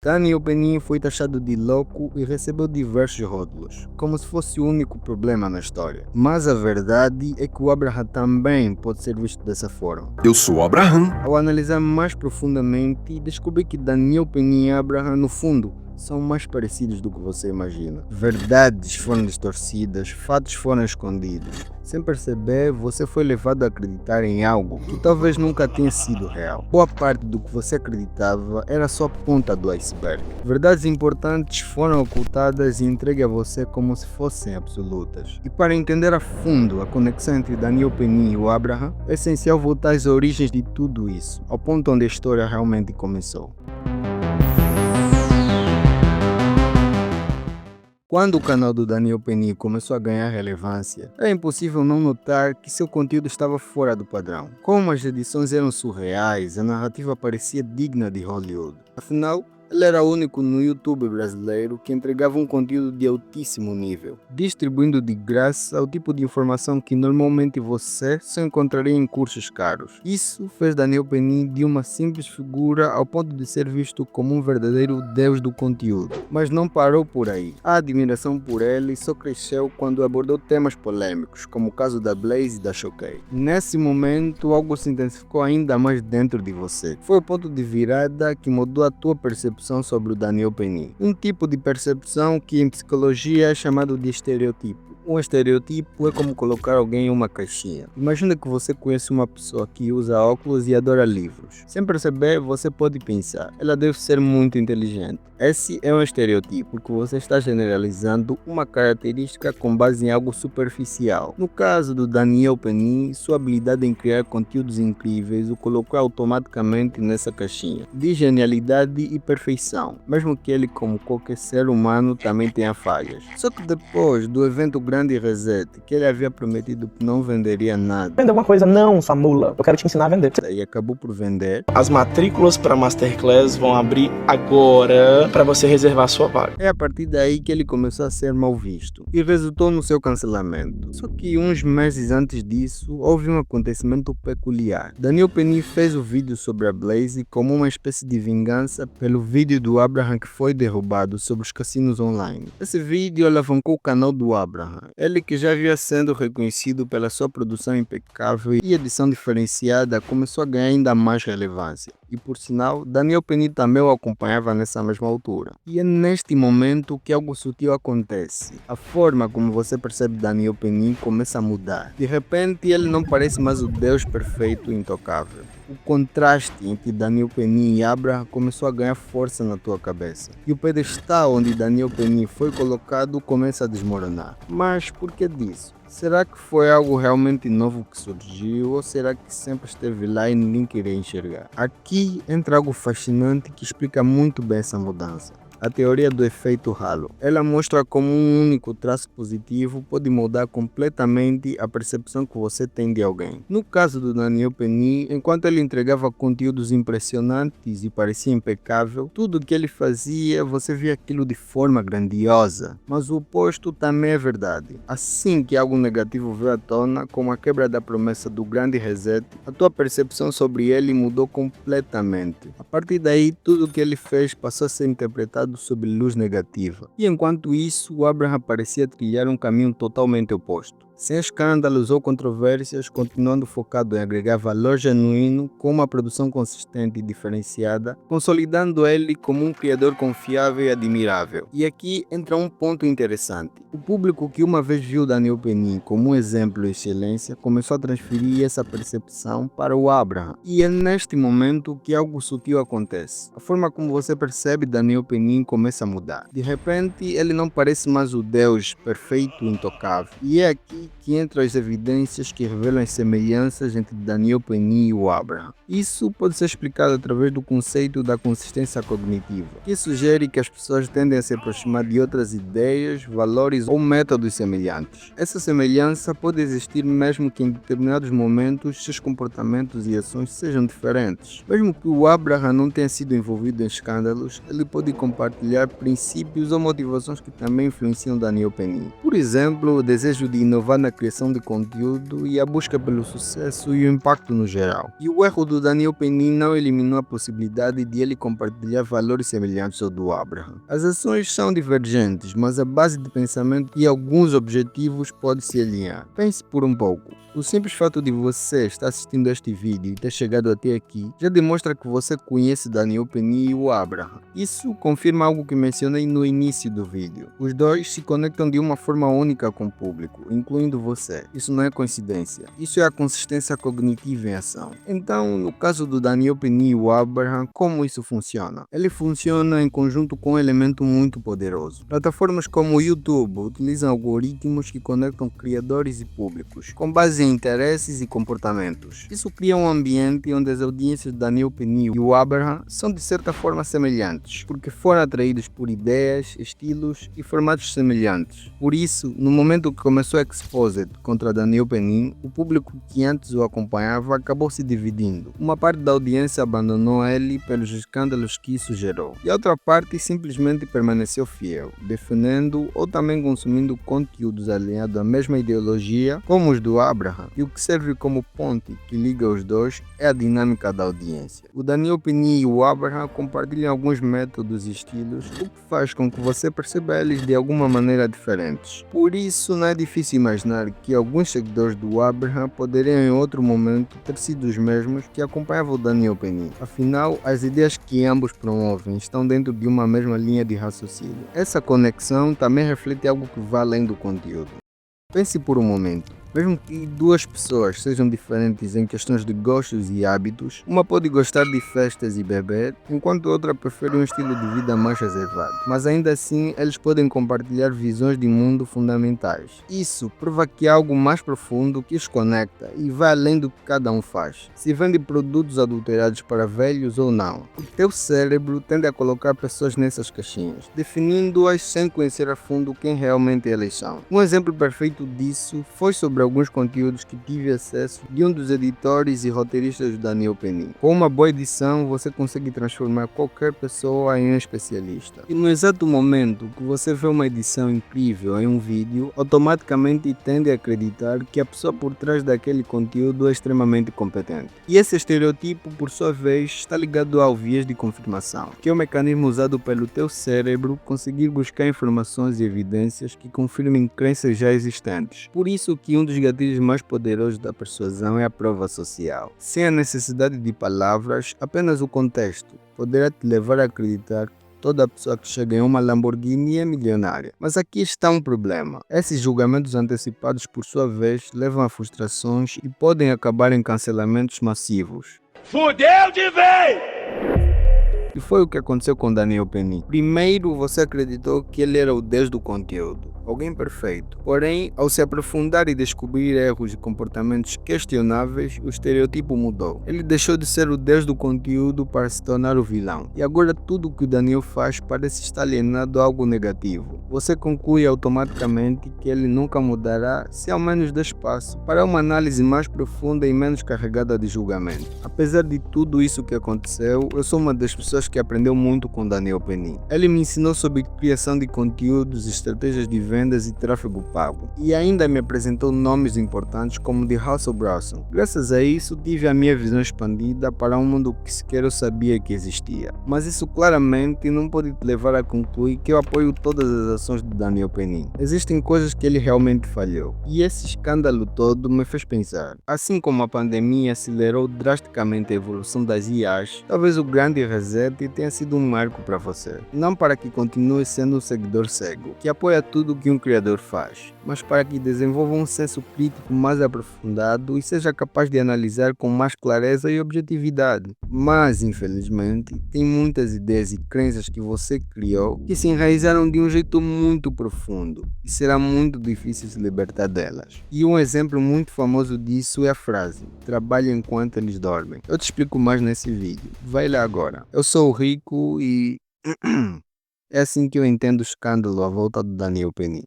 Daniel Penin foi taxado de louco e recebeu diversos rótulos, como se fosse o único problema na história. Mas a verdade é que o Abraham também pode ser visto dessa forma. Eu sou Abraham. Ao analisar mais profundamente, descobri que Daniel Penin e Abraham, no fundo, são mais parecidos do que você imagina. Verdades foram distorcidas, fatos foram escondidos. Sem perceber, você foi levado a acreditar em algo que talvez nunca tenha sido real. Boa parte do que você acreditava era só a ponta do iceberg. Verdades importantes foram ocultadas e entregues a você como se fossem absolutas. E para entender a fundo a conexão entre Daniel Penin e o Abraham, é essencial voltar às origens de tudo isso, ao ponto onde a história realmente começou. Quando o canal do Daniel Penin começou a ganhar relevância, é impossível não notar que seu conteúdo estava fora do padrão. Como as edições eram surreais, a narrativa parecia digna de Hollywood. Afinal, ele era o único no YouTube brasileiro que entregava um conteúdo de altíssimo nível, distribuindo de graça o tipo de informação que normalmente você só encontraria em cursos caros. Isso fez Daniel Penin de uma simples figura ao ponto de ser visto como um verdadeiro deus do conteúdo. Mas não parou por aí. A admiração por ele só cresceu quando abordou temas polêmicos, como o caso da Blaze e da Choquei. Nesse momento, algo se intensificou ainda mais dentro de você. Foi o ponto de virada que mudou a tua percepção sobre o Daniel Penin. Um tipo de percepção que em psicologia é chamado de estereotipo. Um estereotipo é como colocar alguém em uma caixinha. Imagina que você conhece uma pessoa que usa óculos e adora livros. Sem perceber, você pode pensar, ela deve ser muito inteligente. Esse é um estereotipo, porque você está generalizando uma característica com base em algo superficial. No caso do Daniel Penin, sua habilidade em criar conteúdos incríveis o colocou automaticamente nessa caixinha de genialidade e perfeição, mesmo que ele, como qualquer ser humano, também tenha falhas. Só que depois do evento Grande Reset, que ele havia prometido que não venderia nada, Vender alguma coisa? Não, sua mula. Eu quero te ensinar a vender. e acabou por vender, As matrículas para Masterclass vão abrir agora para você reservar sua vaga. é a partir daí que ele começou a ser mal visto e resultou no seu cancelamento. Só que uns meses antes disso, houve um acontecimento peculiar. Daniel Penin fez o vídeo sobre a Blaze como uma espécie de vingança pelo vídeo do Abraham que foi derrubado sobre os cassinos online. Esse vídeo alavancou o canal do Abraham, ele que já havia sendo reconhecido pela sua produção impecável e edição diferenciada, começou a ganhar ainda mais relevância. E por sinal, Daniel Penin também o acompanhava nessa mesma altura. E é neste momento que algo sutil acontece. A forma como você percebe Daniel Penin começa a mudar. De repente, ele não parece mais o Deus perfeito e intocável. O contraste entre Daniel Penin e Abraham começou a ganhar força na tua cabeça. E o pedestal onde Daniel Penin foi colocado começa a desmoronar. Mas por que disso? Será que foi algo realmente novo que surgiu ou será que sempre esteve lá e ninguém queria enxergar? Aqui entra algo fascinante que explica muito bem essa mudança. A teoria do efeito halo. Ela mostra como um único traço positivo pode mudar completamente a percepção que você tem de alguém. No caso do Daniel Penin, enquanto ele entregava conteúdos impressionantes e parecia impecável, tudo o que ele fazia, você via aquilo de forma grandiosa. Mas o oposto também é verdade. Assim que algo negativo veio à tona, como a quebra da promessa do grande reset, a tua percepção sobre ele mudou completamente. A partir daí, tudo o que ele fez passou a ser interpretado sob luz negativa. E enquanto isso, o Abraham parecia trilhar um caminho totalmente oposto. Sem escândalos ou controvérsias, continuando focado em agregar valor genuíno com uma produção consistente e diferenciada, consolidando ele como um criador confiável e admirável. E aqui entra um ponto interessante. O público que uma vez viu Daniel Penin como um exemplo de excelência começou a transferir essa percepção para o Abraham. E é neste momento que algo sutil acontece. A forma como você percebe Daniel Penin começa a mudar. De repente, ele não parece mais o Deus perfeito e intocável. E é aqui que entram as evidências que revelam as semelhanças entre Daniel Penin e o Abraham. Isso pode ser explicado através do conceito da consistência cognitiva, que sugere que as pessoas tendem a se aproximar de outras ideias, valores ou métodos semelhantes. Essa semelhança pode existir mesmo que em determinados momentos seus comportamentos e ações sejam diferentes. Mesmo que o Abraham não tenha sido envolvido em escândalos, ele pode compartilhar princípios ou motivações que também influenciam Daniel Penin. Por exemplo, o desejo de inovar na criação de conteúdo e a busca pelo sucesso e o impacto no geral. E o erro do Daniel Penny não eliminou a possibilidade de ele compartilhar valores semelhantes ao do Abraham. As ações são divergentes, mas a base de pensamento e alguns objetivos pode se alinhar. Pense por um pouco. O simples fato de você estar assistindo este vídeo e ter chegado até aqui já demonstra que você conhece Daniel Penny e o Abraham. Isso confirma algo que mencionei no início do vídeo. Os dois se conectam de uma forma única com o público, incluindo você. Isso não é coincidência. Isso é a consistência cognitiva em ação. Então, no caso do Daniel Penny e o Abraham, como isso funciona? Ele funciona em conjunto com um elemento muito poderoso. Plataformas como o YouTube utilizam algoritmos que conectam criadores e públicos, com base em interesses e comportamentos. Isso cria um ambiente onde as audiências de Daniel Penny e o Abraham são de certa forma semelhantes, porque foram atraídos por ideias, estilos e formatos semelhantes. Por isso, no momento que começou a Exposed contra Daniel Penny, o público que antes o acompanhava acabou se dividindo. Uma parte da audiência abandonou ele pelos escândalos que isso gerou, e a outra parte simplesmente permaneceu fiel, defendendo ou também consumindo conteúdos alinhados à mesma ideologia, como os do Abraham. E o que serve como ponte que liga os dois é a dinâmica da audiência. O Daniel Penny e o Abraham compartilham alguns métodos e estilos, o que faz com que você perceba eles de alguma maneira diferentes. Por isso, não é difícil imaginar que alguns seguidores do Abraham poderiam em outro momento ter sido os mesmos que acompanhavam o Daniel Penny. Afinal, as ideias que ambos promovem estão dentro de uma mesma linha de raciocínio. Essa conexão também reflete algo que vai além do conteúdo. Pense por um momento. Mesmo que duas pessoas sejam diferentes em questões de gostos e hábitos, uma pode gostar de festas e beber, enquanto outra prefere um estilo de vida mais reservado. Mas ainda assim, eles podem compartilhar visões de mundo fundamentais. Isso prova que há algo mais profundo que os conecta e vai além do que cada um faz. Se vende produtos adulterados para velhos ou não, o teu cérebro tende a colocar pessoas nessas caixinhas, definindo-as sem conhecer a fundo quem realmente elas são. Um exemplo perfeito disso foi sobre alguns conteúdos que tive acesso de um dos editores e roteiristas do Daniel Penny. Com uma boa edição, você consegue transformar qualquer pessoa em um especialista. E no exato momento que você vê uma edição incrível em um vídeo, automaticamente tende a acreditar que a pessoa por trás daquele conteúdo é extremamente competente. E esse estereotipo, por sua vez, está ligado ao viés de confirmação, que é o mecanismo usado pelo teu cérebro conseguir buscar informações e evidências que confirmem crenças já existentes. Por isso que um dos gatilhos mais poderosos da persuasão é a prova social. Sem a necessidade de palavras, apenas o contexto poderá te levar a acreditar que toda pessoa que chega em uma Lamborghini é milionária. Mas aqui está um problema. Esses julgamentos antecipados, por sua vez, levam a frustrações e podem acabar em cancelamentos massivos. Fudeu de vez! E foi o que aconteceu com Daniel Penny. Primeiro, você acreditou que ele era o deus do conteúdo, alguém perfeito. Porém, ao se aprofundar e descobrir erros e comportamentos questionáveis, o estereotipo mudou. Ele deixou de ser o deus do conteúdo para se tornar o vilão. E agora tudo o que o Daniel faz parece estar alienado a algo negativo. Você conclui automaticamente que ele nunca mudará se ao menos der espaço para uma análise mais profunda e menos carregada de julgamento. Apesar de tudo isso que aconteceu, eu sou uma das pessoas que aprendeu muito com Daniel Penny. Ele me ensinou sobre criação de conteúdos, estratégias de vendas e tráfego pago. E ainda me apresentou nomes importantes como The Russell Brunson. Graças a isso, tive a minha visão expandida para um mundo que sequer eu sabia que existia. Mas isso claramente não pode te levar a concluir que eu apoio todas as ações de Daniel Penny. Existem coisas que ele realmente falhou. E esse escândalo todo me fez pensar. Assim como a pandemia acelerou drasticamente a evolução das IAs, talvez o grande reset tenha sido um marco para você. Não para que continue sendo um seguidor cego, que apoia tudo que um criador faz, mas para que desenvolva um senso crítico mais aprofundado e seja capaz de analisar com mais clareza e objetividade. Mas, infelizmente, tem muitas ideias e crenças que você criou que se enraizaram de um jeito muito profundo e será muito difícil se libertar delas. E um exemplo muito famoso disso é a frase: trabalhe enquanto eles dormem. Eu te explico mais nesse vídeo. Vai lá agora. Eu sou o Rico e é assim que eu entendo o escândalo à volta do Daniel Penny.